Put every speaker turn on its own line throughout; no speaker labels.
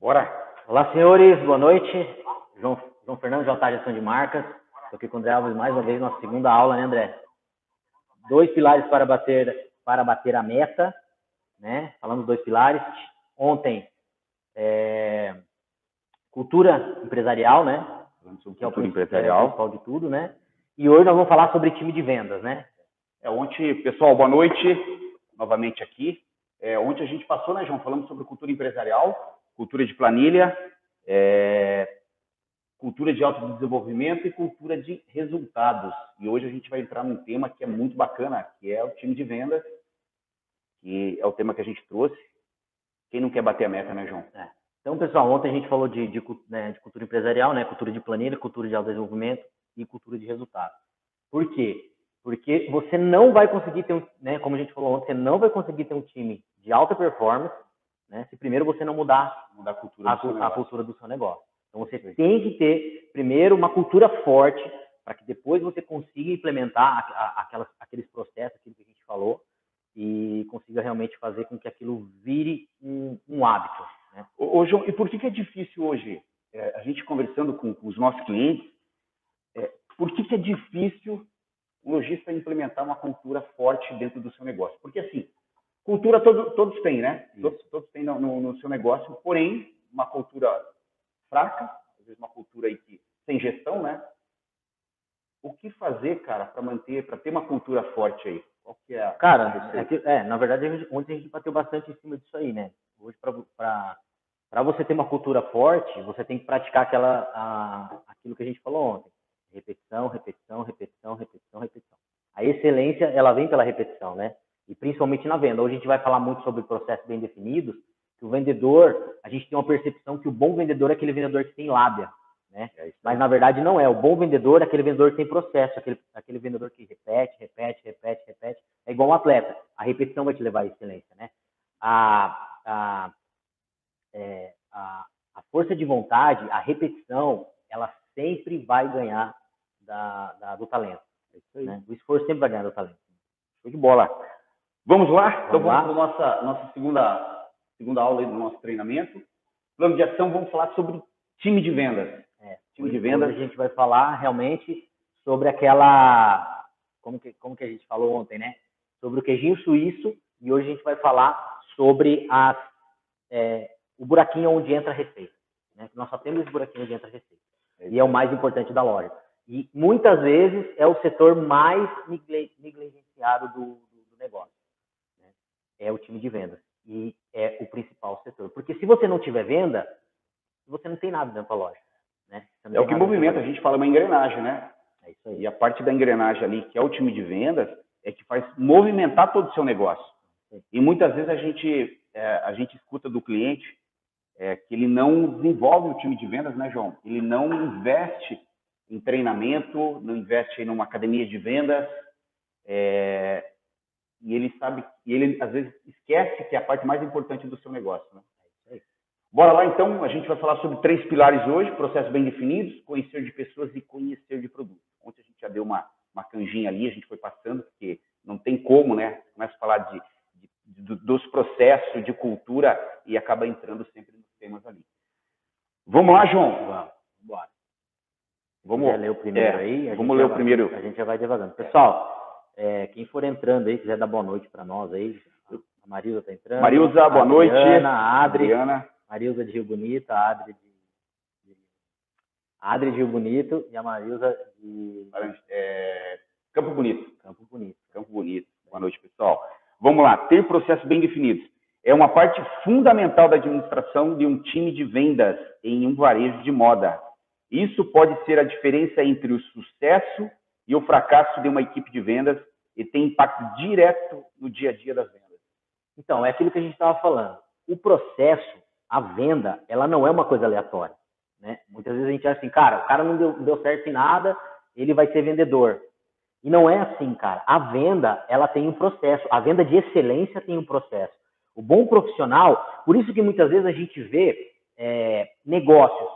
Bora!
Olá, senhores, boa noite. João Fernando, JA Gestão de Marcas. Estou aqui com o André Alves mais uma vez, nossa segunda aula, né, André? 2 pilares para bater a meta, né? Falamos 2 pilares. Ontem, cultura empresarial, né?
Que é o cultura empresarial.
Principal de tudo, né? E hoje nós vamos falar sobre time de vendas, né?
Ontem, pessoal, boa noite. Novamente aqui. Ontem a gente passou, né, João? Falamos sobre cultura empresarial, cultura de planilha, cultura de autodesenvolvimento e cultura de resultados. E hoje a gente vai entrar num tema que é muito bacana, que é o time de vendas, que é o tema que a gente trouxe. Quem não quer bater a meta, né, João?
Então, pessoal, ontem a gente falou de cultura empresarial, né? Cultura de planilha, cultura de autodesenvolvimento e cultura de resultados. Por quê? Porque você não vai conseguir ter, né, como a gente falou ontem, você não vai conseguir ter um time de alta performance, né, se primeiro você não mudar a cultura do seu negócio. Então, você tem que ter, primeiro, uma cultura forte, para que depois você consiga implementar aqueles processos, aquilo que a gente falou, e consiga realmente fazer com que aquilo vire um hábito. Né?
Ô, João, e por que é difícil hoje, a gente conversando com os nossos clientes, por que é difícil o lojista implementar uma cultura forte dentro do seu negócio? Porque, assim, cultura todos têm, né? Todos têm no seu negócio, porém, uma cultura fraca, às vezes uma cultura aí que sem gestão, né? O que fazer, cara, para ter uma cultura forte aí? Qual que é a...
Cara, na verdade, ontem a gente bateu bastante em cima disso aí, né? Hoje, para você ter uma cultura forte, você tem que praticar aquilo que a gente falou ontem. Repetição, repetição, repetição, repetição, repetição. A excelência, ela vem pela repetição, né? E principalmente na venda. Hoje a gente vai falar muito sobre processos bem definidos, que o vendedor, a gente tem uma percepção que o bom vendedor é aquele vendedor que tem lábia, né? Mas na verdade não é. O bom vendedor é aquele vendedor que tem processo, aquele vendedor que repete, repete, repete, repete. É igual um atleta. A repetição vai te levar à excelência, né? A força de vontade, a repetição, ela sempre vai ganhar do talento. Né? O esforço sempre vai ganhar do talento.
Show de bola. Vamos lá? Então vamos para a nossa segunda aula aí do nosso treinamento. Plano de ação, vamos falar sobre time de vendas.
Time de vendas, a gente vai falar realmente sobre aquela... Como que a gente falou ontem, né? Sobre o queijinho suíço, e hoje a gente vai falar sobre o buraquinho onde entra a receita. Né? Nós só temos esse buraquinho onde entra a receita. E é o mais importante da loja. E muitas vezes é o setor mais negligenciado do negócio. Né? É o time de vendas. E é o principal setor. Porque se você não tiver venda, você não tem nada dentro da loja. Né?
É o que movimenta, a gente fala uma engrenagem, né?
É isso aí.
E a parte da engrenagem ali, que é o time de vendas, é que faz movimentar todo o seu negócio. E muitas vezes a gente escuta do cliente que ele não desenvolve o time de vendas, né, João? Ele não investe em treinamento, não investe em uma academia de vendas, e ele às vezes esquece que é a parte mais importante do seu negócio, né? Bora lá, então, a gente vai falar sobre 3 pilares hoje, processos bem definidos, conhecer de pessoas e conhecer de produtos. Ontem a gente já deu uma canjinha ali, a gente foi passando, porque não tem como, né? Começa a falar dos processos, de cultura, e acaba entrando sempre nos temas ali. Vamos lá, João?
Vamos, bora.
Vamos
ler o primeiro aí?
Vamos ler o primeiro.
A gente já vai devagando. Pessoal, quem for entrando aí, quiser dar boa noite para nós aí, a Marilza está entrando.
Marilza, boa noite.
Adriana, Marilza de Rio Bonito, a Adri de Rio Bonito e a Marilza de...
Campo Bonito.
Campo Bonito.
Campo Bonito. Boa noite, pessoal. Vamos lá, ter processos bem definidos. É uma parte fundamental da administração de um time de vendas em um varejo de moda. Isso pode ser a diferença entre o sucesso e o fracasso de uma equipe de vendas e tem impacto direto no dia a dia das vendas.
Então, é aquilo que a gente estava falando. O processo, a venda, ela não é uma coisa aleatória. Né? Muitas vezes a gente acha assim, cara, o cara não deu certo em nada, ele vai ser vendedor. E não é assim, cara. A venda, ela tem um processo. A venda de excelência tem um processo. O bom profissional, por isso que muitas vezes a gente vê negócios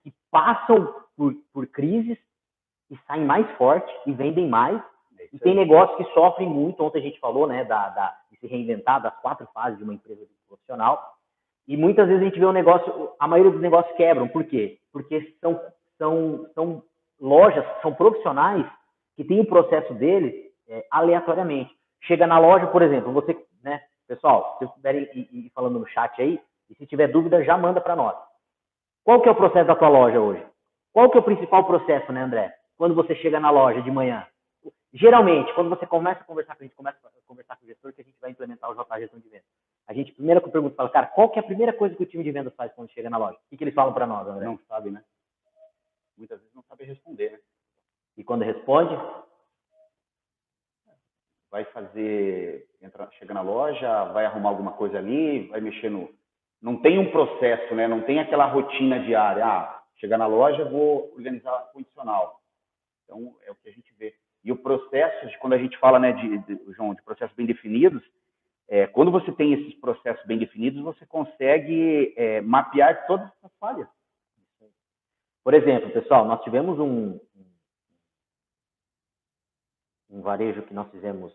que passam por crises e saem mais fortes e vendem mais. E tem negócios que sofrem muito. Ontem a gente falou, né, de se reinventar, das 4 fases de uma empresa profissional. E muitas vezes a gente vê um negócio, a maioria dos negócios quebram. Por quê? Porque são lojas, são profissionais que têm o processo deles aleatoriamente. Chega na loja, por exemplo, você, né, pessoal, se vocês puderem ir falando no chat aí, e se tiver dúvida, já manda para nós. Qual que é o processo da tua loja hoje? Qual que é o principal processo, né, André? Quando você chega na loja de manhã? Geralmente, quando você começa a conversar com o gestor, que a gente vai implementar o JA Gestão de Vendas. A gente, primeira pergunta, fala, cara, qual que é a primeira coisa que o time de vendas faz quando chega na loja? O que eles falam para nós, André?
Não sabe, né? Muitas vezes não sabe responder, né?
E quando responde?
Vai fazer, chega na loja, vai arrumar alguma coisa ali, vai mexer no... Não tem um processo, né? Não tem aquela rotina diária. Ah, chegar na loja, vou organizar condicional. Então, é o que a gente vê. E o processo, quando a gente fala, né, João, de processos bem definidos, quando você tem esses processos bem definidos, você consegue mapear todas essas falhas.
Por exemplo, pessoal, nós tivemos um varejo que nós fizemos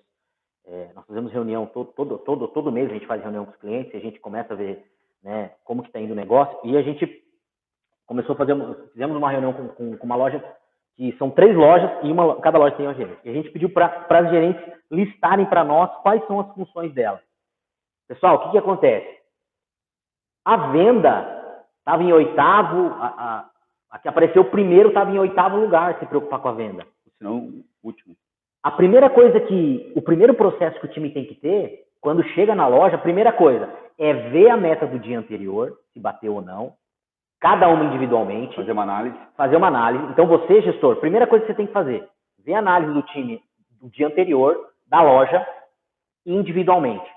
reunião todo mês, a gente faz reunião com os clientes, e a gente começa a ver, né, como que está indo o negócio, e a gente começou a fizemos uma reunião com uma loja, que são 3 lojas, e cada loja tem uma gerente. E a gente pediu para as gerentes listarem para nós quais são as funções dela. Pessoal, o que acontece? A venda estava em 8º, a que apareceu primeiro estava em 8º lugar, se preocupar com a venda.
Senão, último.
A primeira coisa o primeiro processo que o time tem que ter, quando chega na loja, a primeira coisa é ver a meta do dia anterior, se bateu ou não, cada uma individualmente.
Fazer uma análise.
Então, você, gestor, primeira coisa que você tem que fazer, ver a análise do time do dia anterior, da loja, individualmente.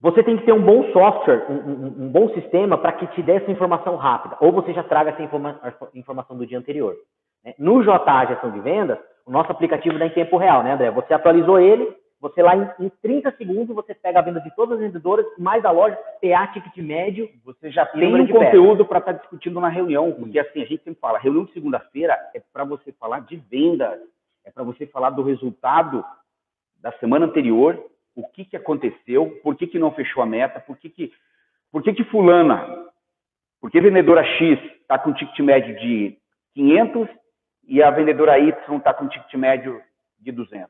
Você tem que ter um bom software, um bom sistema para que te dê essa informação rápida. Ou você já traga essa informação do dia anterior. No JA Gestão de Vendas, o nosso aplicativo dá em tempo real, né, André? Você atualizou ele, você lá em 30 segundos, você pega a venda de todas as vendedoras, mais da loja, PA, ticket médio.
Você já tem um conteúdo para estar discutindo na reunião. Porque assim, a gente sempre fala, reunião de segunda-feira é para você falar de vendas, é para você falar do resultado da semana anterior, o que aconteceu, por que não fechou a meta, por que fulana, por que vendedora X está com ticket médio de 500 e a vendedora Y está com ticket médio de 200.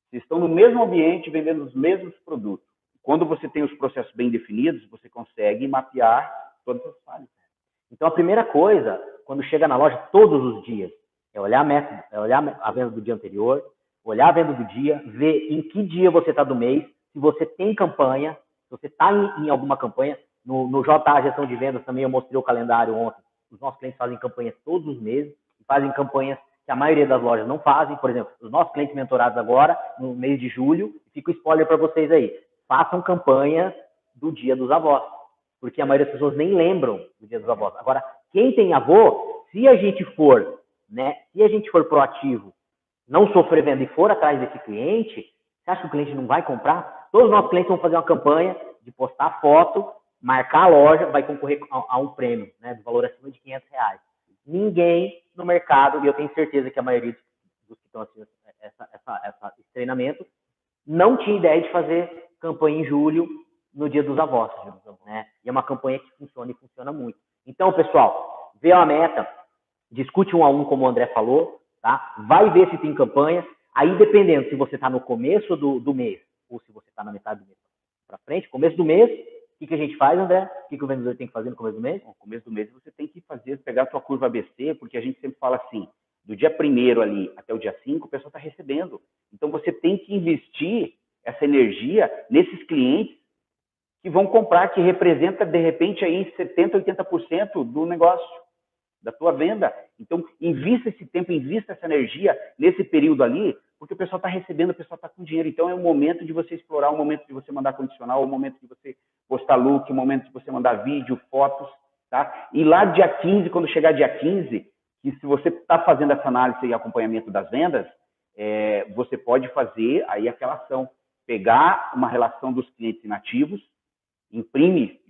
Vocês estão no mesmo ambiente vendendo os mesmos produtos. Quando você tem os processos bem definidos, você consegue mapear todas as falhas.
Então, a primeira coisa, quando chega na loja todos os dias, é olhar a meta, é olhar a venda do dia anterior, olhar a venda do dia, ver em que dia você está do mês, se você tem campanha, se você está em alguma campanha. No JA Gestão de Vendas também eu mostrei o calendário ontem. Os nossos clientes fazem campanhas todos os meses, fazem campanhas que a maioria das lojas não fazem. Por exemplo, os nossos clientes mentorados agora, no mês de julho, fica o spoiler para vocês aí, façam campanhas do Dia dos Avós, porque a maioria das pessoas nem lembram do Dia dos Avós. Agora, quem tem avô, se a gente for proativo, não sofrer venda e for atrás desse cliente, você acha que o cliente não vai comprar? Todos os nossos clientes vão fazer uma campanha de postar foto, marcar a loja, vai concorrer a um prêmio, né, do valor acima de R$500. Ninguém no mercado, e eu tenho certeza que a maioria dos que estão assistindo esse treinamento, não tinha ideia de fazer campanha em julho, no Dia dos Avós, né? E é uma campanha que funciona e funciona muito. Então, pessoal, vê a meta, discute 1 a 1, como o André falou, tá? Vai ver se tem campanha. Aí, dependendo se você está no começo do mês ou se você está na metade do mês para frente, começo do mês, o que a gente faz, André? O que o vendedor tem que fazer no começo do mês?
No começo do mês você tem que pegar a sua curva ABC, porque a gente sempre fala assim, do dia 1º ali até o dia 5, o pessoal está recebendo. Então, você tem que investir essa energia nesses clientes que vão comprar, que representa, de repente, aí 70%, 80% do negócio, da tua venda. Então, invista esse tempo, invista essa energia nesse período ali, porque o pessoal está recebendo, o pessoal está com dinheiro. Então, é o momento de você explorar, o momento de você mandar condicional, o momento de você postar look, o momento de você mandar vídeo, fotos, tá? E lá dia 15, quando chegar dia 15, que se você está fazendo essa análise e acompanhamento das vendas, você pode fazer aí aquela ação, pegar uma relação dos clientes inativos,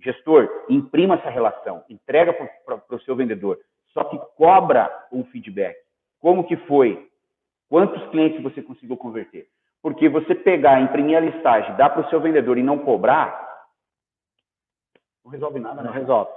gestor, imprima essa relação, entrega para o seu vendedor, só que cobra um feedback. Como que foi? Quantos clientes você conseguiu converter? Porque você pegar, imprimir a listagem, dar para o seu vendedor e não cobrar, não resolve nada.
Não resolve.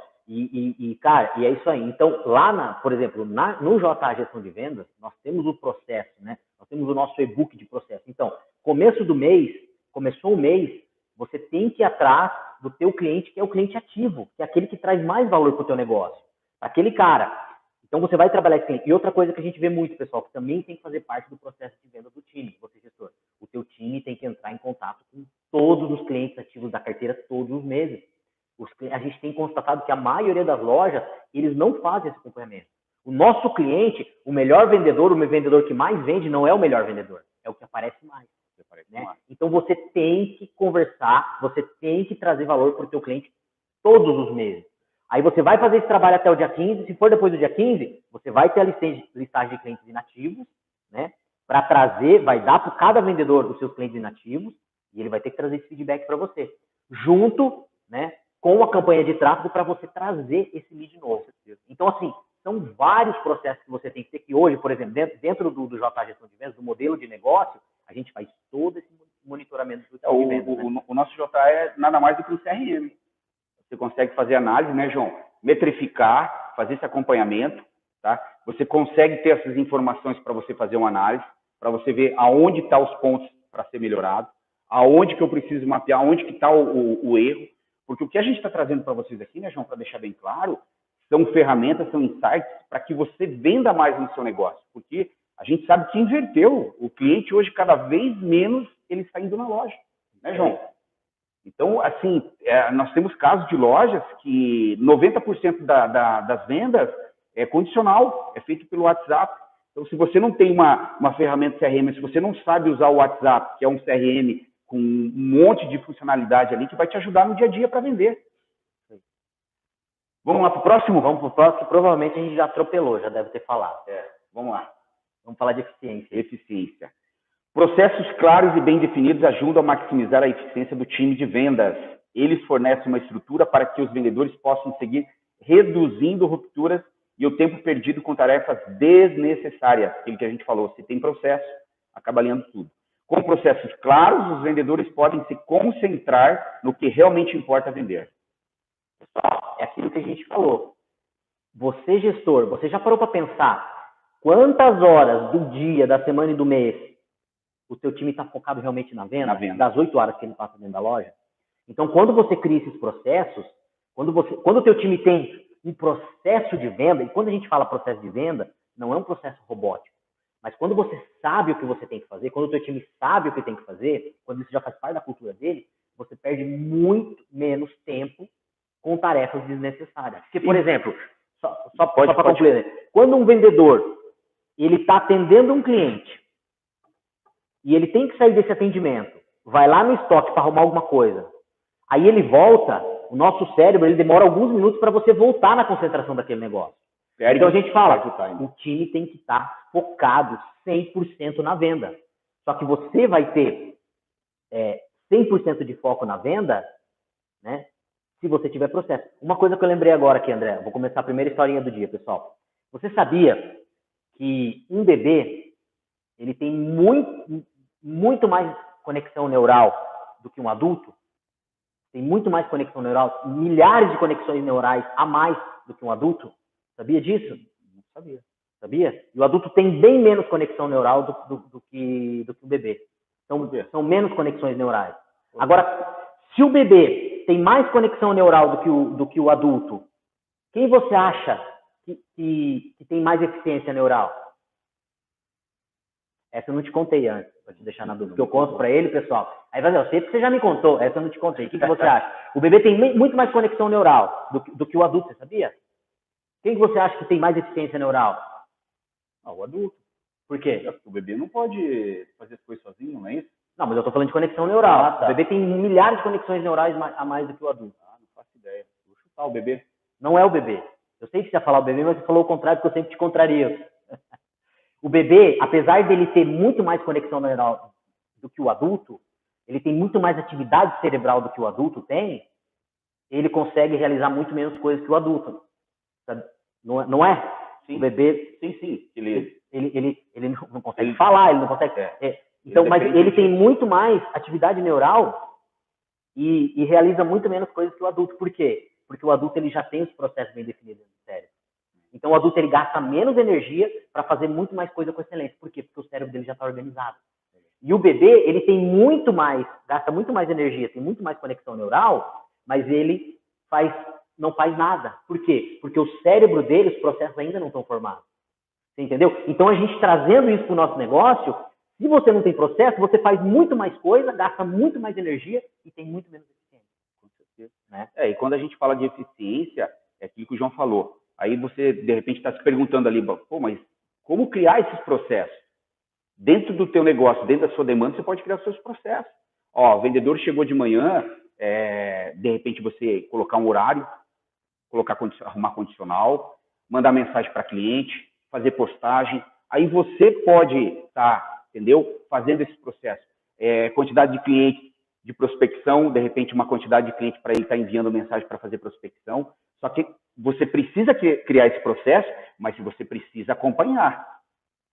Cara, e é isso aí. Então, lá, por exemplo, no JA Gestão de Vendas, nós temos o processo, né? Nós temos o nosso e-book de processo. Então, começou o mês, você tem que ir atrás do teu cliente, que é o cliente ativo, que é aquele que traz mais valor para o teu negócio. Aquele cara. Então, você vai trabalhar esse cliente. E outra coisa que a gente vê muito, pessoal, que também tem que fazer parte do processo de venda do time, você gestor. O teu time tem que entrar em contato com todos os clientes ativos da carteira todos os meses. A gente tem constatado que a maioria das lojas, eles não fazem esse acompanhamento. O nosso cliente, o melhor vendedor, o vendedor que mais vende, não é o melhor vendedor, é o que aparece mais. Né? Então, você tem que conversar, você tem que trazer valor para o teu cliente todos os meses. Aí você vai fazer esse trabalho até o dia 15, se for depois do dia 15, você vai ter a listagem de clientes inativos, né? Para trazer, vai dar para cada vendedor os seus clientes inativos, e ele vai ter que trazer esse feedback para você. Junto, né, com a campanha de tráfego para você trazer esse lead novo. Então, assim, são vários processos que você tem que ter, que hoje, por exemplo, dentro do JA Gestão de Vendas, do modelo de negócio, a gente faz todo esse monitoramento do time de vendas. Né?
O nosso JA é nada mais do que um CRM. Você consegue fazer análise, né, João? Metrificar, fazer esse acompanhamento, tá? Você consegue ter essas informações para você fazer uma análise, para você ver aonde estão os pontos para ser melhorado, aonde que eu preciso mapear, aonde que está o erro. Porque o que a gente está trazendo para vocês aqui, né, João, para deixar bem claro, são ferramentas, são insights para que você venda mais no seu negócio. Porque a gente sabe que inverteu. O cliente hoje, cada vez menos, ele está indo na loja. Né, João? Então, assim, nós temos casos de lojas que 90% das vendas é condicional, é feito pelo WhatsApp. Então, se você não tem uma ferramenta CRM, se você não sabe usar o WhatsApp, que é um CRM com um monte de funcionalidade ali, que vai te ajudar no dia a dia para vender. Vamos lá para o próximo?
Vamos para o próximo, que provavelmente a gente já atropelou, já deve ter falado.
Vamos lá.
Vamos falar de eficiência.
Eficiência. Processos claros e bem definidos ajudam a maximizar a eficiência do time de vendas. Eles fornecem uma estrutura para que os vendedores possam seguir reduzindo rupturas e o tempo perdido com tarefas desnecessárias. Aquilo que a gente falou, se tem processo, acaba alinhando tudo. Com processos claros, os vendedores podem se concentrar no que realmente importa vender.
Pessoal, é aquilo que a gente falou. Você, gestor, você já parou para pensar quantas horas do dia, da semana e do mês o teu time está focado realmente na venda? Das 8 horas que ele passa dentro da loja? Então, quando você cria esses processos, quando o teu time tem um processo de venda, e quando a gente fala processo de venda, não é um processo robótico, mas quando você sabe o que você tem que fazer, quando o teu time sabe o que tem que fazer, quando isso já faz parte da cultura dele, você perde muito menos tempo com tarefas desnecessárias. Porque, por exemplo, só para concluir, né? Quando um vendedor ele está atendendo um cliente e ele tem que sair desse atendimento, vai lá no estoque para arrumar alguma coisa, aí ele volta, o nosso cérebro ele demora alguns minutos para você voltar na concentração daquele negócio. Então a gente fala, o time tem que estar focado 100% na venda. Só que você vai ter 100% de foco na venda, né? Se você tiver processo. Uma coisa que eu lembrei agora aqui, André, vou começar a primeira historinha do dia, pessoal. Você sabia que um bebê, ele tem muito mais conexão neural do que um adulto? Tem muito mais conexão neural, milhares de conexões neurais a mais do que um adulto? Sabia disso? Não sabia. Sabia? E o adulto tem bem menos conexão neural do que o bebê. Então, são menos conexões neurais. Agora, se o bebê tem mais conexão neural do que o adulto, quem você acha que tem mais eficiência neural? Essa eu não te contei antes, para te deixar na dúvida. Porque eu conto para ele, pessoal. Aí vai dizer, eu sei porque você já me contou. Essa eu não te contei. O que você acha? O bebê tem muito mais conexão neural do que o adulto, você sabia? Quem que você acha que tem mais eficiência neural?
O adulto.
Por quê?
O bebê não pode fazer as coisas sozinho, não é isso?
Não, mas eu estou falando de conexão neural. Tá. O bebê tem milhares de conexões neurais a mais do que o adulto.
Não faço ideia. Vou chutar o bebê.
Não é o bebê. Eu sei que você ia falar o bebê, mas você falou o contrário, porque eu sempre te contrario. O bebê, apesar dele ter muito mais conexão neural do que o adulto, ele tem muito mais atividade cerebral do que o adulto tem, ele consegue realizar muito menos coisas que o adulto. Não é?
Sim.
O bebê...
Sim.
Ele não consegue falar, ele não consegue... Então, mas ele tem muito mais atividade neural e realiza muito menos coisas que o adulto. Por quê? Porque o adulto ele já tem os processos bem definidos no cérebro. Então o adulto ele gasta menos energia para fazer muito mais coisa com excelência. Por quê? Porque o cérebro dele já está organizado. E o bebê, ele tem muito mais, gasta muito mais energia, tem muito mais conexão neural, mas ele não faz nada. Por quê? Porque o cérebro dele, os processos ainda não estão formados. Você entendeu? Então a gente trazendo isso para o nosso negócio, se você não tem processo, você faz muito mais coisa, gasta muito mais energia e tem muito menos eficiência.
Com certeza. Né? E quando a gente fala de eficiência, é aquilo que o João falou. Aí você, de repente, está se perguntando ali, pô, mas como criar esses processos? Dentro do teu negócio, dentro da sua demanda, você pode criar os seus processos. Ó, o vendedor chegou de manhã, de repente você colocar um horário, arrumar condicional, mandar mensagem para cliente, fazer postagem. Aí você pode estar, entendeu? Fazendo esse processo. Quantidade de clientes de prospecção, de repente uma quantidade de clientes para ele estar enviando mensagem para fazer prospecção. Só que você precisa criar esse processo, mas você precisa acompanhar.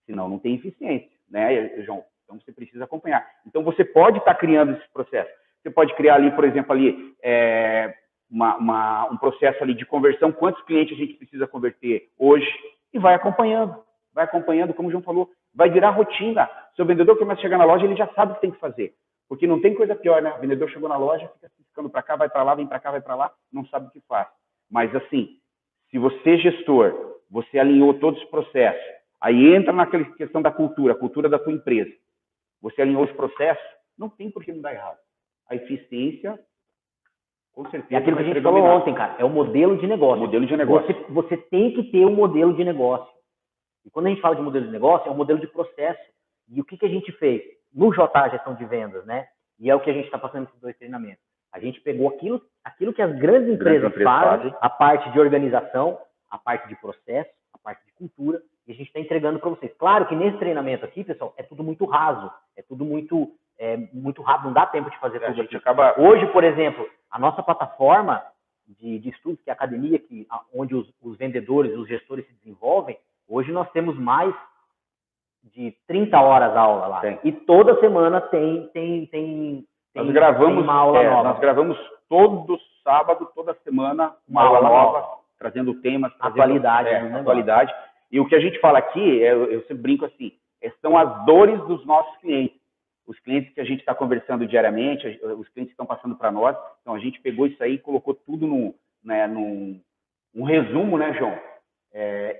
Senão não tem eficiência, né, João? Então você precisa acompanhar. Então você pode estar criando esse processo. Você pode criar ali, por exemplo, ali um processo ali de conversão, quantos clientes a gente precisa converter hoje, e vai acompanhando, como o João falou, vai virar rotina. Se o vendedor começa a chegar na loja, ele já sabe o que tem que fazer. Porque não tem coisa pior, né? O vendedor chegou na loja, fica ficando para cá, vai para lá, vem para cá, vai para lá, não sabe o que faz. Mas assim, se você, gestor, você alinhou todos os processos, aí entra naquela questão da cultura, a cultura da tua empresa, você alinhou os processos, não tem por que não dar errado. A eficiência, com certeza,
é aquilo que a gente falou ontem, cara, é o modelo de negócio.
Modelo de negócio.
Você tem que ter um modelo de negócio. E quando a gente fala de modelo de negócio, é um modelo de processo. E o que a gente fez? No JA Gestão de Vendas, né? E é o que a gente está passando nesses 2 treinamentos. A gente pegou aquilo que as grandes empresas fazem, a parte de organização, a parte de processo, a parte de cultura, e a gente está entregando para vocês. Claro que nesse treinamento aqui, pessoal, é tudo muito raso, é tudo muito rápido, não dá tempo de fazer tudo aqui. Hoje, por exemplo, a nossa plataforma de estudos, que é a academia, onde os vendedores, os gestores se desenvolvem, hoje nós temos mais de 30 horas aula lá.
Tem.
E toda semana tem
nós gravamos,
uma aula nova.
Nós gravamos todo sábado, toda semana, uma aula nova, trazendo temas,
atualidade.
Atualidade. E o que a gente fala aqui, eu sempre brinco assim, são as dores dos nossos clientes. Os clientes que a gente está conversando diariamente, os clientes que estão passando para nós. Então, a gente pegou isso aí e colocou tudo num resumo, né, João?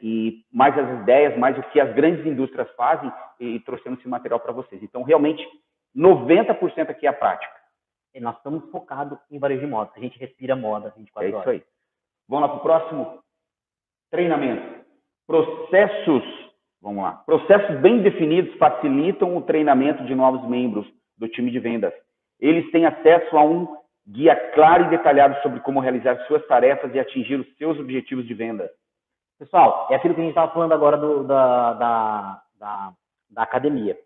E mais as ideias, mais o que as grandes indústrias fazem e trouxemos esse material para vocês. Então, realmente, 90% aqui é a prática.
E nós estamos focados em varejo de moda. A gente respira moda 24 horas.
É isso aí. Vamos lá para o próximo? Treinamento. Processos. Vamos lá. Processos bem definidos facilitam o treinamento de novos membros do time de vendas. Eles têm acesso a um guia claro e detalhado sobre como realizar suas tarefas e atingir os seus objetivos de venda.
Pessoal, é aquilo que a gente estava falando agora da academia.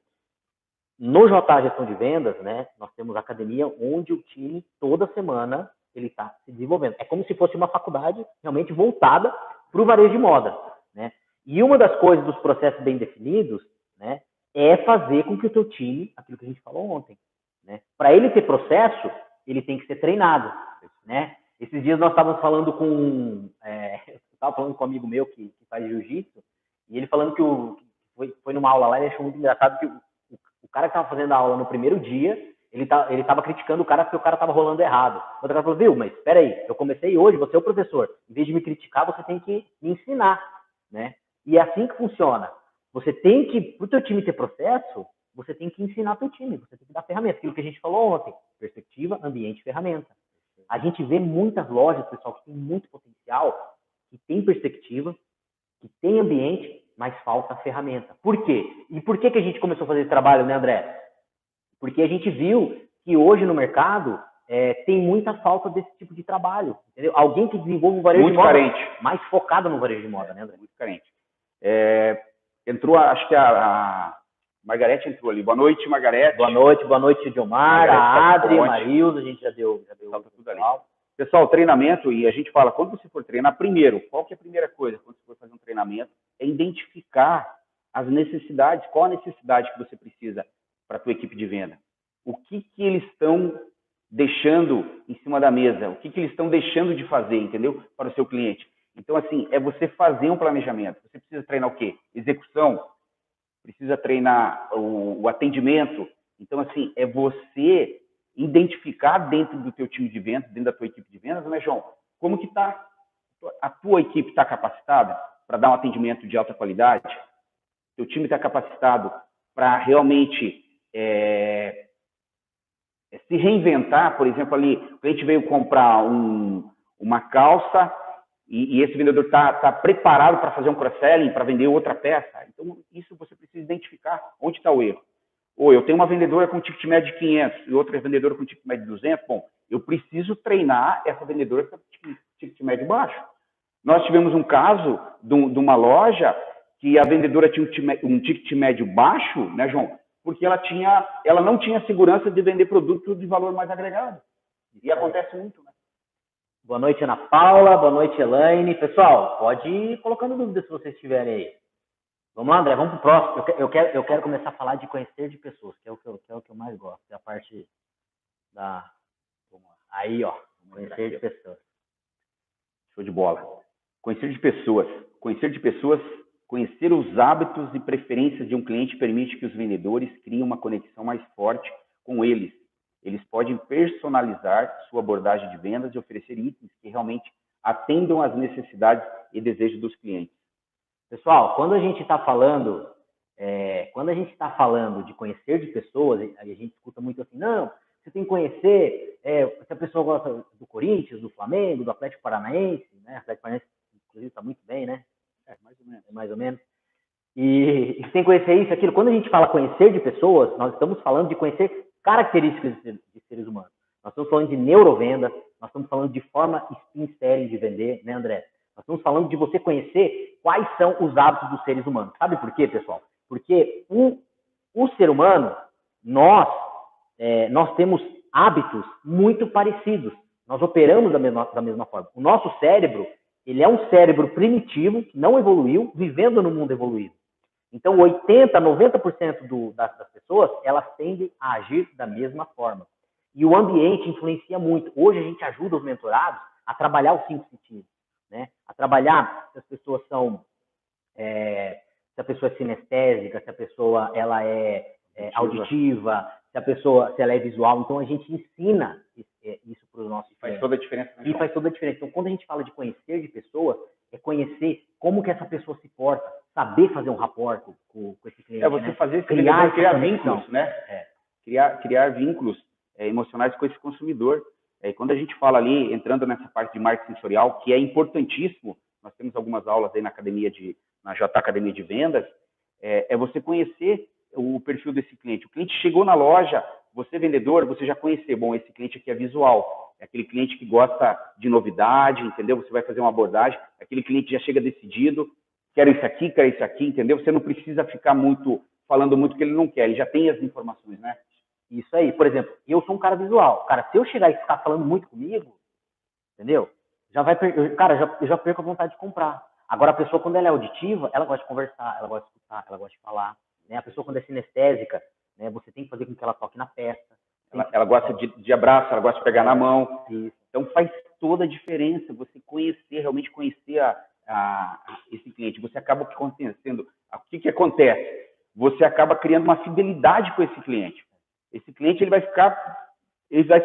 No JA Gestão de Vendas, né, nós temos a academia onde o time, toda semana, ele está se desenvolvendo. É como se fosse uma faculdade realmente voltada para o varejo de moda, né? E uma das coisas dos processos bem definidos, né, é fazer com que o teu time, aquilo que a gente falou ontem, né, para ele ter processo, ele tem que ser treinado, né? Esses dias nós estávamos falando com um amigo meu que faz jiu-jitsu, e ele falando que foi numa aula lá, ele achou muito engraçado que o cara que estava fazendo a aula no primeiro dia, ele estava criticando o cara porque o cara estava rolando errado. O outro cara falou, viu, mas espera aí, eu comecei hoje, você é o professor. Em vez de me criticar, você tem que me ensinar, né? E é assim que funciona. Você tem que, para o teu time ter processo, você tem que ensinar teu time, você tem que dar ferramentas. Aquilo que a gente falou ontem, perspectiva, ambiente, ferramenta. A gente vê muitas lojas, pessoal, que tem muito potencial, que tem perspectiva, que tem ambiente, mas falta ferramenta. Por quê? E por que a gente começou a fazer esse trabalho, né, André? Porque a gente viu que hoje no mercado tem muita falta desse tipo de trabalho. Entendeu? Alguém que desenvolve um varejo
muito
de moda
carente.
Mais focado no varejo de moda, né, André?
Muito carente. Entrou, acho que a Margarete entrou ali. Boa noite, Margarete.
Boa noite, Diomar, a Adri, a Marilza, a gente já deu
tudo ali. Pessoal, treinamento, e a gente fala, quando você for treinar, primeiro, qual que é a primeira coisa quando você for fazer um treinamento? É identificar as necessidades, qual a necessidade que você precisa para a tua equipe de venda. O que eles estão deixando em cima da mesa, o que eles estão deixando de fazer, entendeu? Para o seu cliente. Então, assim, é você fazer um planejamento. Você precisa treinar o quê? Execução, precisa treinar o atendimento. Então, assim, é você identificar dentro do teu time de vendas, dentro da tua equipe de vendas, né, João? Como que tá? A tua equipe está capacitada para dar um atendimento de alta qualidade? Teu time está capacitado para realmente se reinventar? Por exemplo, ali, o cliente veio comprar uma calça e esse vendedor está preparado para fazer um cross-selling, para vender outra peça. Então, isso você precisa identificar onde está o erro. Ou eu tenho uma vendedora com ticket médio de 500 e outra vendedora com ticket médio de 200. Bom, eu preciso treinar essa vendedora com ticket médio baixo. Nós tivemos um caso de uma loja que a vendedora tinha um ticket médio baixo, né, João? Porque ela não tinha segurança de vender produto de valor mais agregado. E acontece muito, né?
Boa noite, Ana Paula. Boa noite, Elaine. Pessoal, pode ir colocando dúvidas se vocês tiverem aí. Vamos lá, André, vamos pro próximo. Eu quero começar a falar de conhecer de pessoas, que é o que eu mais gosto. É a parte da... Aí, ó, conhecer de pessoas.
Show de bola. Conhecer de pessoas. Conhecer os hábitos e preferências de um cliente permite que os vendedores criem uma conexão mais forte com eles. Eles podem personalizar sua abordagem de vendas e oferecer itens que realmente atendam às necessidades e desejos dos clientes.
Pessoal, quando a gente está falando de conhecer de pessoas, a gente escuta muito assim, não, você tem que conhecer se a pessoa gosta do Corinthians, do Flamengo, do Atlético Paranaense, né? O Atlético Paranaense, inclusive, está muito bem, né? Mais ou menos. E você tem que conhecer isso, aquilo. Quando a gente fala conhecer de pessoas, nós estamos falando de conhecer características de seres humanos. Nós estamos falando de neurovenda, nós estamos falando de forma spin selling de vender, né, André? Nós estamos falando de você conhecer quais são os hábitos dos seres humanos. Sabe por quê, pessoal? Porque o ser humano, nós temos hábitos muito parecidos. Nós operamos da mesma forma. O nosso cérebro, ele é um cérebro primitivo, que não evoluiu, vivendo no mundo evoluído. Então, 80%, 90% das pessoas, elas tendem a agir da mesma forma. E o ambiente influencia muito. Hoje, a gente ajuda os mentorados a trabalhar os 5 sentidos, né? A trabalhar se as pessoas são... se a pessoa é sinestésica, se a pessoa ela é auditiva, se ela é visual. Então, a gente ensina isso para os nossos clientes.
Faz toda a diferença.
E faz toda a diferença. Então, quando a gente fala de conhecer de pessoas, é conhecer como que essa pessoa se porta, saber fazer um rapport com esse cliente.
Você,
né?
fazer esse
criar
vínculos, né? Criar vínculos emocionais com esse consumidor. E quando a gente fala ali, entrando nessa parte de marketing sensorial, que é importantíssimo, nós temos algumas aulas aí na J Academia de Vendas, é você conhecer o perfil desse cliente. O cliente chegou na loja, você vendedor, você já conheceu, bom, esse cliente aqui é visual, é aquele cliente que gosta de novidade, entendeu? Você vai fazer uma abordagem, aquele cliente já chega decidido, quero isso aqui, entendeu? Você não precisa ficar falando muito que ele não quer, ele já tem as informações, né?
Isso aí. Por exemplo, eu sou um cara visual. Cara, se eu chegar e ficar falando muito comigo, entendeu? Eu já perco a vontade de comprar. Agora, a pessoa, quando ela é auditiva, ela gosta de conversar, ela gosta de escutar, ela gosta de falar. Né? A pessoa, quando é sinestésica, né, você tem que fazer com que ela toque na peça.
Ela gosta de abraço, ela gosta de pegar na mão. Isso. Então, faz toda a diferença você realmente conhecer esse cliente. Você acaba acontecendo. O que acontece? Você acaba criando uma fidelidade com esse cliente. Esse cliente ele vai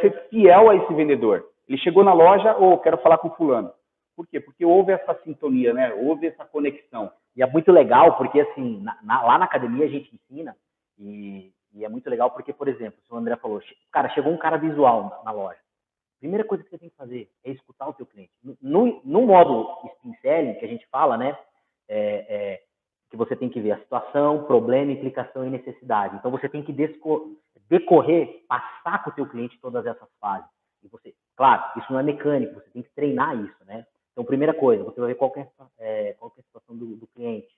ser fiel a esse vendedor. Ele chegou na loja, quero falar com fulano. Por quê? Porque houve essa sintonia, né? Houve essa conexão.
E é muito legal, porque assim, lá na academia a gente ensina, e é muito legal porque, por exemplo, se o André falou, cara, chegou um cara visual na loja. Primeira coisa que você tem que fazer é escutar o teu cliente. No modo spin selling, que a gente fala, né? Que você tem que ver a situação, problema, implicação e necessidade. Então, você tem que passar com o teu cliente todas essas fases. E você, claro, isso não é mecânico, você tem que treinar isso, né? Então, primeira coisa, você vai ver qual que é a situação do cliente.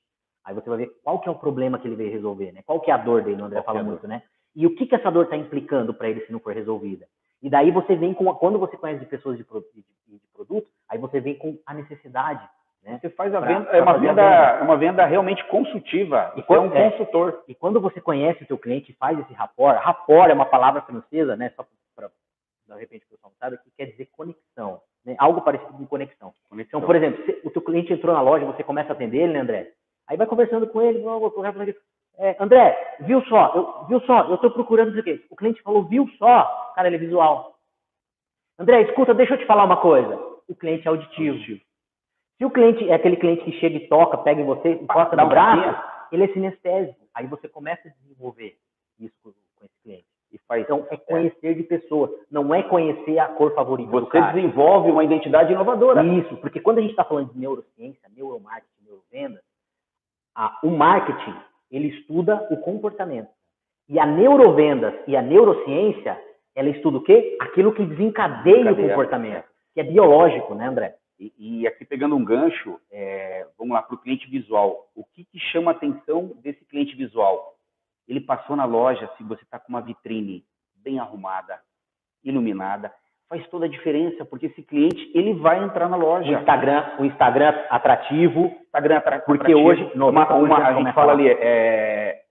Aí você vai ver qual que é o problema que ele veio resolver, né? Qual que é a dor dele, o André fala muito, né? E o que essa dor está implicando para ele se não for resolvida. E daí você vem quando você conhece de pessoas de produto, aí você vem com a necessidade. Né?
Você faz a venda, é uma venda realmente consultiva. Você é um consultor.
E quando você conhece o teu cliente e faz esse rapport é uma palavra francesa, né? Só para de repente o pessoal não sabe, que quer dizer conexão, né? Algo parecido com conexão. Então, por exemplo, se o teu cliente entrou na loja, você começa a atender ele, né, André? Aí vai conversando com ele, André, viu só, eu estou procurando isso aqui. O cliente falou, viu só, cara, ele é visual. André, escuta, deixa eu te falar uma coisa. O cliente é auditivo. Se o cliente é aquele cliente que chega e toca, pega em você, encosta no braço, ele é sinestésico. Aí você começa a desenvolver isso com esse cliente. Então, é conhecer de pessoas, não é conhecer a cor favorita do cara.
Você desenvolve uma identidade inovadora.
Isso, porque quando a gente está falando de neurociência, neuromarketing, neurovenda, o marketing, ele estuda o comportamento. E a neurovendas e a neurociência, ela estuda o quê? Aquilo que desencadeia o comportamento, que é biológico, né, André?
E aqui pegando um gancho, vamos lá para o cliente visual. O que chama a atenção desse cliente visual? Ele passou na loja, se você está com uma vitrine bem arrumada, iluminada, faz toda a diferença, porque esse cliente, ele vai entrar na loja.
O Instagram atrativo. Porque
atrativo,
hoje,
a gente fala ali, é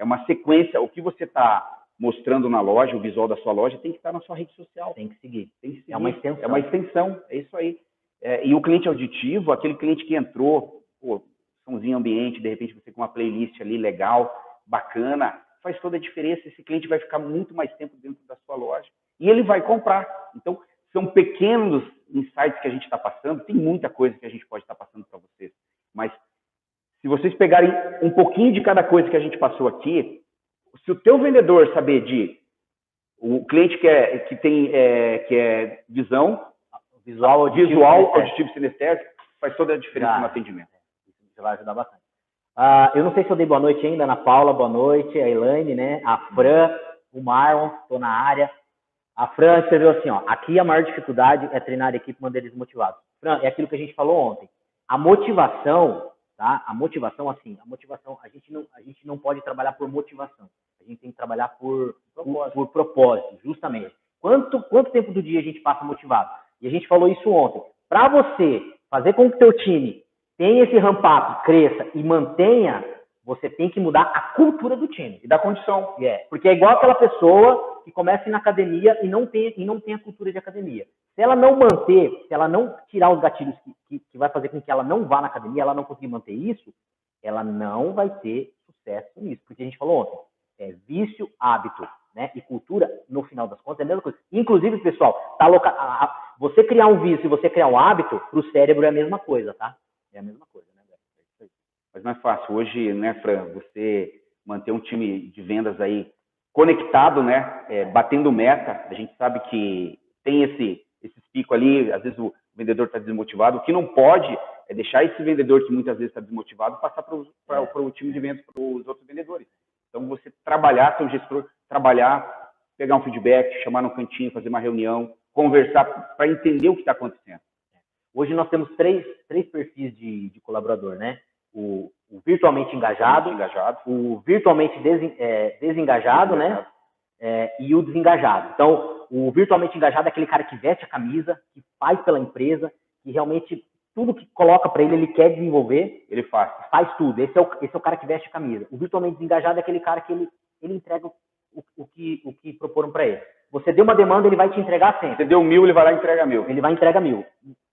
uma sequência, o que você está mostrando na loja, o visual da sua loja, tem que estar na sua rede social.
Tem que seguir.
É uma extensão, é isso aí. E o cliente auditivo, aquele cliente que entrou, somzinho ambiente, de repente você com uma playlist ali legal, bacana, faz toda a diferença. Esse cliente vai ficar muito mais tempo dentro da sua loja e ele vai comprar. Então, são pequenos insights que a gente está passando, tem muita coisa que a gente pode estar passando para vocês, mas se vocês pegarem um pouquinho de cada coisa que a gente passou aqui, se o teu vendedor saber o cliente que é visual, auditivo, sinestésico, faz toda a diferença no atendimento.
Isso vai ajudar bastante. Eu não sei se eu dei boa noite ainda, Ana Paula, boa noite, a Elaine, né? A Fran, o Marlon, estou na área. A Fran escreveu assim, ó, aqui a maior dificuldade é treinar a equipe manter desmotivados. Fran, é aquilo que a gente falou ontem. A motivação, tá? A motivação, a gente não pode trabalhar por motivação. A gente tem que trabalhar por propósito, justamente. Quanto tempo do dia a gente passa motivado? E a gente falou isso ontem. Para você fazer com que o seu time tenha esse ramp-up, cresça e mantenha, você tem que mudar a cultura do time.
E da condição.
Porque é igual aquela pessoa que começa a ir na academia e não tem a cultura de academia. Se ela não manter, se ela não tirar os gatilhos que vai fazer com que ela não vá na academia, ela não conseguir manter isso, ela não vai ter sucesso nisso. Porque a gente falou ontem, vício, hábito, né? E cultura, no final das contas, é a mesma coisa. Inclusive, pessoal, você criar um vício e você criar um hábito, para o cérebro é a mesma coisa, tá? É a mesma coisa, né, Beto?
Mas não é fácil. Hoje, né, Fran, você manter um time de vendas aí conectado, né, batendo meta. A gente sabe que tem esse pico ali, às vezes o vendedor está desmotivado. O que não pode é deixar esse vendedor que muitas vezes está desmotivado passar para o time de vendas, para os outros vendedores. Então, você trabalhar, seu gestor, pegar um feedback, chamar no cantinho, fazer uma reunião, conversar para entender o que está acontecendo.
Hoje nós temos três perfis de colaborador, né? O virtualmente engajado, o virtualmente desengajado, né? E o desengajado. Então, o virtualmente engajado é aquele cara que veste a camisa, que faz pela empresa, que realmente tudo que coloca para ele quer desenvolver,
ele faz
tudo. Esse é o cara que veste a camisa. O virtualmente desengajado é aquele cara que ele entrega o que proporam para ele. Você deu uma demanda, ele vai te entregar sempre.
Você deu 1.000, ele vai lá e entrega 1.000.
Ele vai entregar 1.000.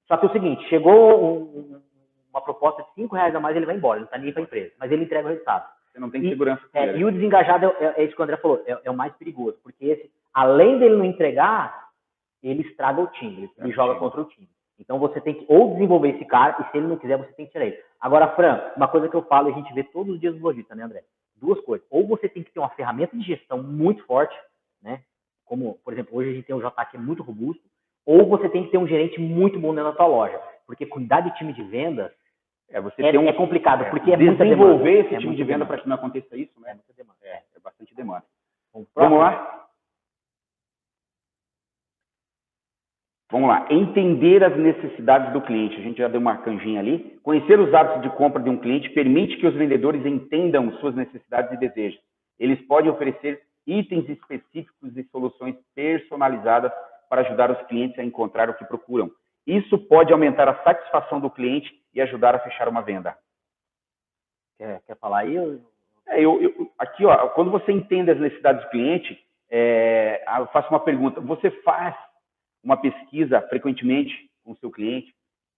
Só que é o seguinte, chegou uma proposta de R$5 a mais, ele vai embora, ele não está nem para a empresa, mas ele entrega o resultado.
Você não tem segurança com ele.
E o desengajado é isso que o André falou, é o mais perigoso, porque esse, além dele não entregar, ele estraga o time, ele joga contra o time. Então você tem que ou desenvolver esse cara, e se ele não quiser, você tem que tirar ele. Agora, Fran, uma coisa que eu falo, a gente vê todos os dias no lojista, né, André? Duas coisas. Ou você tem que ter uma ferramenta de gestão muito forte, né? Como, por exemplo, hoje a gente tem um JA que é muito robusto, ou você tem que ter um gerente muito bom dentro da tua loja. Porque cuidar de time de vendas é complicado, porque é muita demanda.
Desenvolver esse time de venda para que não aconteça isso, né?
É muita demanda.
É bastante demanda. Vamos lá? Vamos lá. Entender as necessidades do cliente. A gente já deu uma canjinha ali. Conhecer os hábitos de compra de um cliente permite que os vendedores entendam suas necessidades e desejos. Eles podem oferecer itens específicos e soluções personalizadas para ajudar os clientes a encontrar o que procuram. Isso pode aumentar a satisfação do cliente e ajudar a fechar uma venda.
Quer falar aí?
Aqui, ó, quando você entende as necessidades do cliente, eu faço uma pergunta. Você faz uma pesquisa frequentemente com o seu cliente,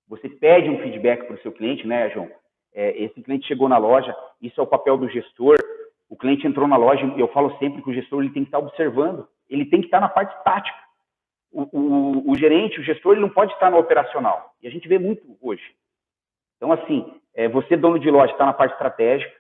você pede um feedback para o seu cliente, né, João? Esse cliente chegou na loja, isso é o papel do gestor. O cliente entrou na loja, eu falo sempre que o gestor ele tem que estar observando, ele tem que estar na parte tática. O gerente, o gestor, ele não pode estar no operacional. E a gente vê muito hoje. Então, assim, você, dono de loja, está na parte estratégica,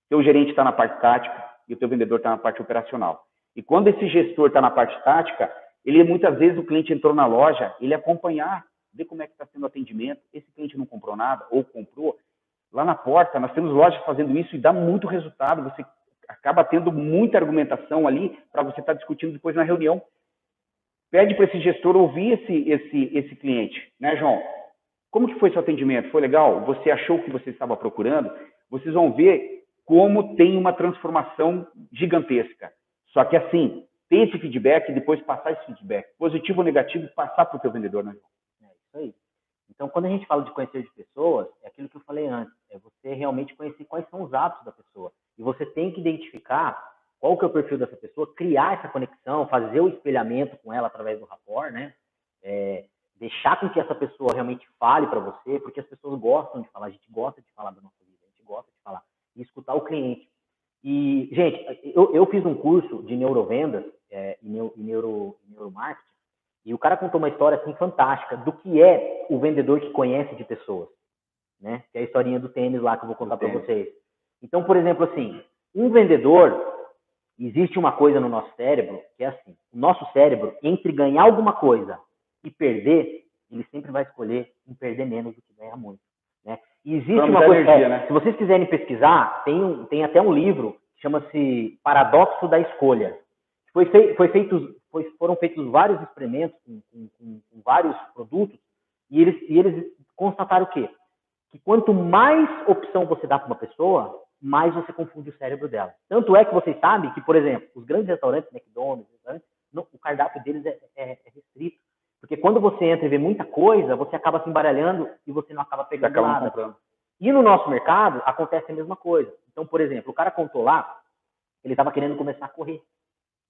seu gerente está na parte tática e o teu vendedor está na parte operacional. E quando esse gestor está na parte tática, ele muitas vezes o cliente entrou na loja, ele acompanhar, ver como é que está sendo o atendimento. Esse cliente não comprou nada ou comprou. Lá na porta, nós temos lojas fazendo isso e dá muito resultado. Você acaba tendo muita argumentação ali para você estar discutindo depois na reunião. Pede para esse gestor ouvir esse cliente, né, João? Como que foi seu atendimento? Foi legal? Você achou o que você estava procurando? Vocês vão ver como tem uma transformação gigantesca. Só que assim, ter esse feedback e depois passar esse feedback, positivo ou negativo, passar para o teu vendedor, né, João?
É isso aí. Então, quando a gente fala de conhecer de pessoas, é aquilo que eu falei antes, é você realmente conhecer quais são os hábitos da pessoa. E você tem que identificar qual que é o perfil dessa pessoa, criar essa conexão, fazer o espelhamento com ela através do rapport, né? Deixar com que essa pessoa realmente fale para você, porque as pessoas gostam de falar, a gente gosta de falar da nossa vida, a gente gosta de falar, e escutar o cliente. E, gente, eu fiz um curso de neurovendas e neuromarketing, e o cara contou uma história assim fantástica do que é o vendedor que conhece de pessoas, né? Que é a historinha do tênis lá que eu vou contar para vocês. Então, por exemplo, assim, um vendedor, existe uma coisa no nosso cérebro que é assim, o nosso cérebro, entre ganhar alguma coisa e perder, ele sempre vai escolher em perder menos do que ganhar muito, né? E existe uma coisa,
energia, né?
se vocês quiserem pesquisar, tem até um livro que chama-se Paradoxo da Escolha. Foram feitos vários experimentos com vários produtos e eles constataram o quê? Que quanto mais opção você dá para uma pessoa, mais você confunde o cérebro dela. Tanto é que vocês sabem que, por exemplo, os grandes restaurantes, McDonald's, o cardápio deles é restrito. Porque quando você entra e vê muita coisa, você acaba se embaralhando e você não acaba pegando nada.
Comprando.
E no nosso mercado, acontece a mesma coisa. Então, por exemplo, o cara contou lá, ele estava querendo começar a correr,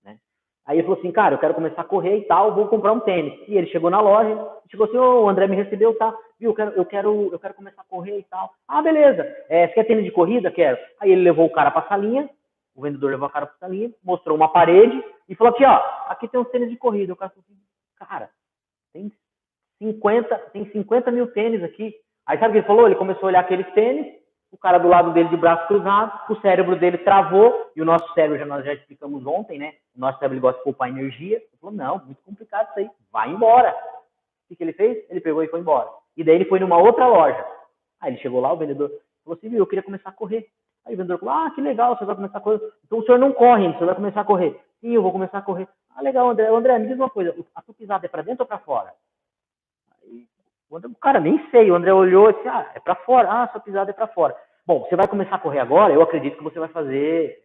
né? Aí ele falou assim, cara, eu quero começar a correr e tal, vou comprar um tênis. E ele chegou na loja, chegou assim, o André me recebeu, tá? Viu, eu quero começar a correr e tal. Ah, beleza. Você quer tênis de corrida? Quero. Aí ele levou o cara pra salinha, o vendedor levou a cara pra salinha, mostrou uma parede e falou aqui, ó, aqui tem uns tênis de corrida. O cara falou assim, cara, tem 50 mil tênis aqui. Aí sabe o que ele falou? Ele começou a olhar aqueles tênis, o cara do lado dele de braço cruzado, o cérebro dele travou, e o nosso cérebro, nós já explicamos ontem, né? O nosso cérebro gosta de poupar energia. Ele falou, não, muito complicado isso aí, vai embora. O que ele fez? Ele pegou e foi embora. E daí ele foi numa outra loja. Aí ele chegou lá, o vendedor falou assim, viu, eu queria começar a correr. Aí o vendedor falou, ah, que legal, você vai começar a correr. Então o senhor não corre, você vai começar a correr. Sim, eu vou começar a correr. Ah, legal, André. André, me diz uma coisa, a sua pisada é para dentro ou para fora? Aí, o cara, nem sei. O André olhou e disse, ah, é para fora. Ah, a sua pisada é para fora. Bom, você vai começar a correr agora, eu acredito que você vai fazer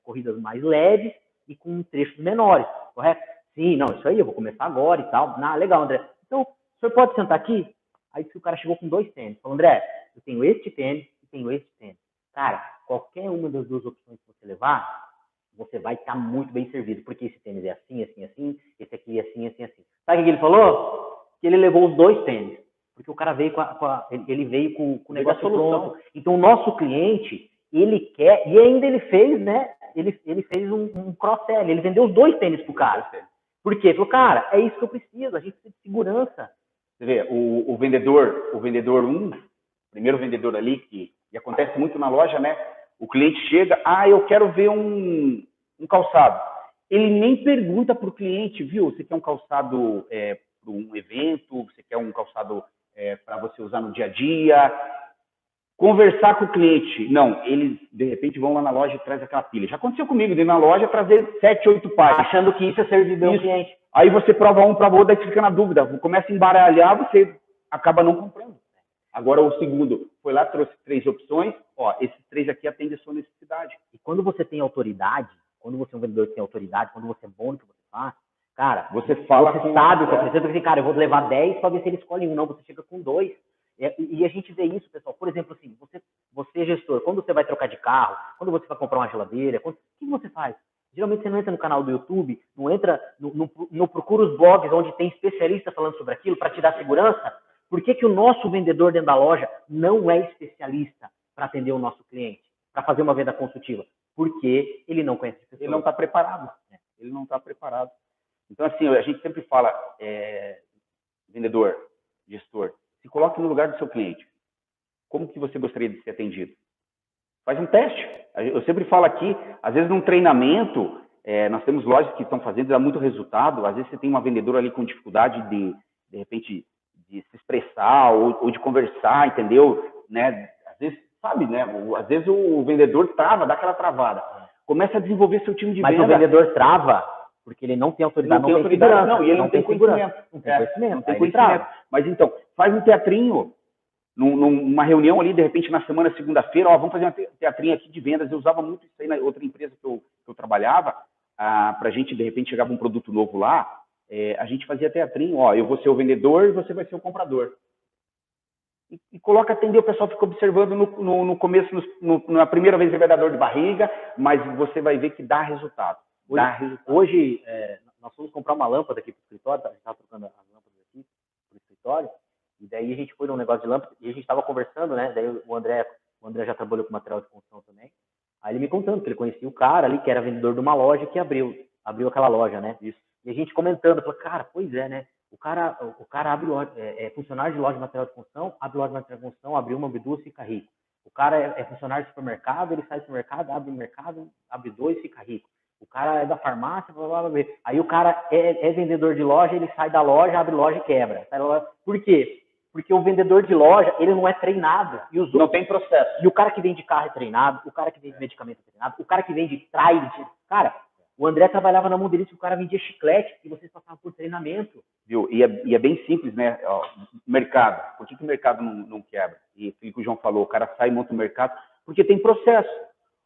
corridas mais leves e com trechos menores, correto? Sim, não, isso aí, eu vou começar agora e tal. Ah, legal, André. Então, o senhor pode sentar aqui? Aí o cara chegou com 2 tênis. Falou, André, eu tenho este tênis e tenho este tênis. Cara, qualquer uma das duas opções que você levar, você vai estar muito bem servido, porque esse tênis é assim, assim, assim, esse aqui é assim, assim, assim. Sabe o que ele falou? Que ele levou os 2 tênis, porque o cara veio ele veio com o negócio pronto. Então, o nosso cliente, ele quer, e ainda ele fez, né? Ele fez um cross-sell, ele vendeu os 2 tênis pro cara. Por quê? Ele falou, cara, é isso que eu preciso, a gente precisa de segurança.
Você vê, o vendedor 1, primeiro vendedor ali, que acontece muito na loja, né? O cliente chega, eu quero ver um calçado. Ele nem pergunta para o cliente, viu, você quer um calçado para um evento, você quer um calçado para você usar no dia a dia. Conversar com o cliente. Não, eles, de repente, vão lá na loja e trazem aquela pilha. Já aconteceu comigo, de ir na loja trazer 7, 8 pares.
Achando que isso é servir bem o cliente.
Aí você prova um, prova outro, daí você fica na dúvida. Começa a embaralhar, você acaba não comprando. Agora o segundo foi lá, trouxe 3 opções. Ó, esses 3 aqui atendem a sua necessidade.
E quando você tem autoridade, quando você é um vendedor que tem autoridade, quando você é bom no que você faz, cara,
você fala,
você sabe o que você precisa. Cara, eu vou levar 10 para ver se ele escolhe um. Não, você chega com 2. E a gente vê isso, pessoal. Por exemplo, assim, você gestor, quando você vai trocar de carro, quando você vai comprar uma geladeira, o que você faz? Geralmente você não entra no canal do YouTube, não procura os blogs onde tem especialista falando sobre aquilo para te dar segurança. Por que o nosso vendedor dentro da loja não é especialista para atender o nosso cliente, para fazer uma venda consultiva? Porque ele não conhece pessoas.
Ele não está preparado. Ele não está preparado. Então, assim, a gente sempre fala, vendedor, gestor, se coloque no lugar do seu cliente. Como que você gostaria de ser atendido? Faz um teste. Eu sempre falo aqui, às vezes num treinamento, nós temos lojas que estão fazendo, dá muito resultado. Às vezes você tem uma vendedora ali com dificuldade de repente, de se expressar ou de conversar, entendeu? Né? Às vezes, sabe, né? Às vezes o vendedor trava, dá aquela travada. Começa a desenvolver seu time de venda.
Mas o vendedor trava porque ele não tem autoridade,
não tem autoridade, não, e ele não tem conhecimento. Não tem conhecimento. Mas então, faz um teatrinho, numa reunião ali, de repente, na semana, segunda-feira, vamos fazer um teatrinho aqui de vendas. Eu usava muito isso aí na outra empresa que eu trabalhava, para a gente, de repente, chegava um produto novo lá, a gente fazia teatrinho, eu vou ser o vendedor e você vai ser o comprador. E coloca atender, o pessoal fica observando no começo, na primeira vez ele vai dar dor de barriga, mas você vai ver que dá resultado.
Hoje, nós fomos comprar uma lâmpada aqui para o escritório, a gente estava trocando as lâmpadas aqui para o escritório, e daí a gente foi num negócio de lâmpada, e a gente estava conversando, né? Daí o André já trabalhou com material de construção também. Aí ele me contando que ele conhecia o cara ali, que era vendedor de uma loja que abriu aquela loja, né? Isso. E a gente comentando, falou, cara, pois é, né? O cara abre loja, funcionário de loja de material de construção, abre loja de material de construção, abre uma, abre duas, fica rico. O cara é funcionário de supermercado, ele sai do supermercado, abre o mercado, abre dois, fica rico. O cara é da farmácia, blá, blá, blá. Aí o cara é vendedor de loja, ele sai da loja, abre loja e quebra. Por quê? Porque o vendedor de loja, ele não é treinado.
Não tem processo.
E o cara que vende carro é treinado, o cara que vende medicamento é treinado, o cara que vende trailer. Cara, o André trabalhava na Mundirícia, o cara vendia chiclete e vocês passavam por treinamento.
Viu? E é bem simples, né? Mercado. Por que o mercado não quebra? E aquilo que o João falou, o cara sai e monta o mercado, porque tem processo.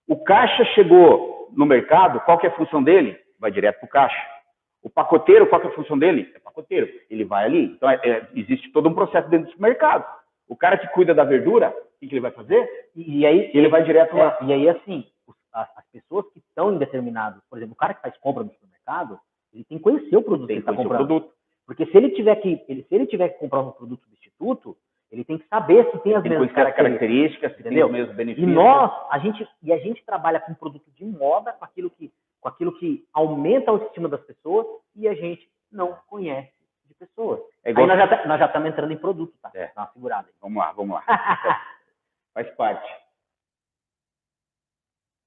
O caixa chegou no mercado, qual que é a função dele? Vai direto para o caixa. O pacoteiro, qual que é a função dele? É pacoteiro. Ele vai ali. Então, existe todo um processo dentro do mercado. O cara que cuida da verdura, o que ele vai fazer?
E aí
ele vai direto lá.
E aí, assim, as pessoas que estão em determinados, por exemplo, o cara que faz compra no supermercado, ele tem que conhecer o produto que ele está comprando. Porque se ele tiver que comprar um produto substituto, ele tem que saber se tem as mesmas
características, se tem os mesmos benefícios.
E a gente trabalha com produto de moda, com aquilo que aumenta a autoestima das pessoas, e a gente não conhece de pessoas. Aí nós já estamos entrando em produto, tá? Dá uma segurada aí.
Vamos lá. Faz parte.